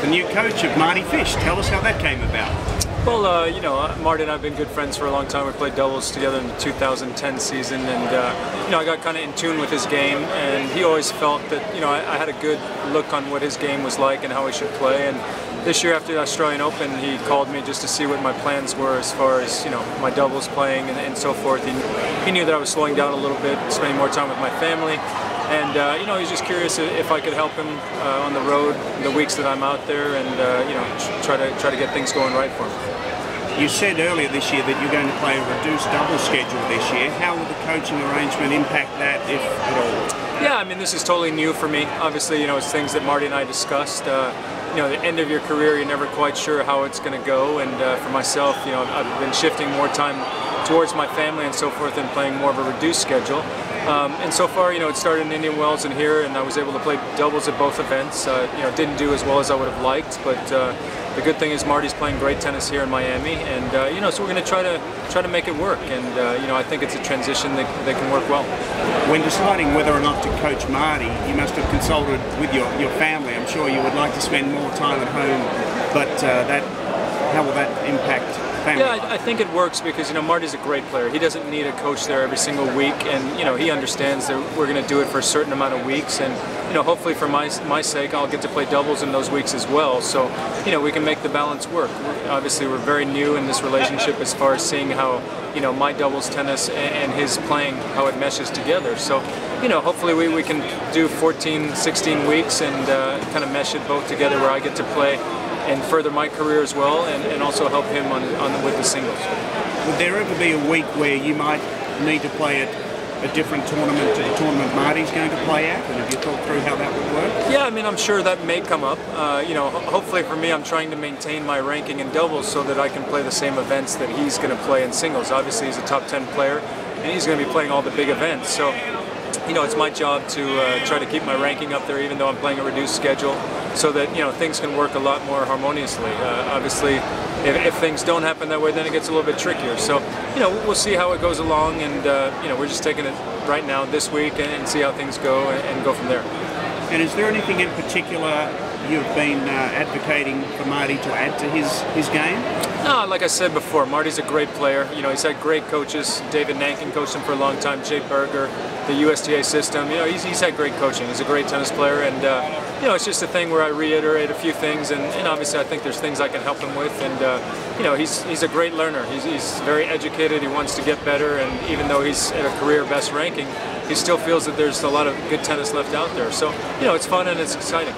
the new coach of Marty Fish. Tell us how that came about. Well, you know, Marty and I have been good friends for a long time. We played doubles together in the 2010 season, and you know, I got kind of in tune with his game, and he always felt that, you know, I had a good look on what his game was like and how he should play. And this year after the Australian Open, he called me just to see what my plans were as far as, you know, my doubles playing and so forth. He knew that I was slowing down a little bit, spending more time with my family. And you know, he's just curious if I could help him on the road the weeks that I'm out there, and you know, try to get things going right for him. You said earlier this year that you're going to play a reduced double schedule this year. How will the coaching arrangement impact that, if at all? Yeah, I mean, this is totally new for me. Obviously, you know, it's things that Marty and I discussed. You know, the end of your career, you're never quite sure how it's going to go. And for myself, you know, I've been shifting more time towards my family and so forth and playing more of a reduced schedule. And so far, you know, it started in Indian Wells and here, and I was able to play doubles at both events. You know, didn't do as well as I would have liked, but the good thing is Marty's playing great tennis here in Miami, and you know, so we're going to try to make it work. And you know, I think it's a transition that can work well. When deciding whether or not to coach Marty, you must have consulted with your family. I'm sure you would like to spend more time at home, but how will that impact family? Yeah, I think it works because, you know, Marty's a great player. He doesn't need a coach there every single week, and you know, he understands that we're going to do it for a certain amount of weeks, and you know, hopefully for my sake, I'll get to play doubles in those weeks as well. So, you know, we can make the balance work. Obviously, we're very new in this relationship as far as seeing how, you know, my doubles tennis and his playing, how it meshes together. So, you know, hopefully we can do 14, 16 weeks and kind of mesh it both together where I get to play and further my career as well, and also help him with the singles. Would there ever be a week where you might need to play at a different tournament to the tournament Marty's going to play at, and have you thought through how that would work? Yeah, I mean, I'm sure that may come up. You know, hopefully for me, I'm trying to maintain my ranking in doubles so that I can play the same events that he's going to play in singles. Obviously, he's a top 10 player, and he's going to be playing all the big events. So, you know, it's my job to try to keep my ranking up there, even though I'm playing a reduced schedule, so that, you know, things can work a lot more harmoniously. Obviously, if things don't happen that way, then it gets a little bit trickier. So, you know, we'll see how it goes along, and you know, we're just taking it right now this week and see how things go and go from there. And is there anything in particular you've been advocating for Marty to add to his game? No, like I said before, Marty's a great player. You know, he's had great coaches. David Nankin coached him for a long time. Jay Berger, the USTA system. You know, he's had great coaching. He's a great tennis player, and you know, it's just a thing where I reiterate a few things, and obviously I think there's things I can help him with. And you know, he's a great learner. He's very educated. He wants to get better, and even though he's at a career best ranking, he still feels that there's a lot of good tennis left out there. So, you know, it's fun and it's exciting.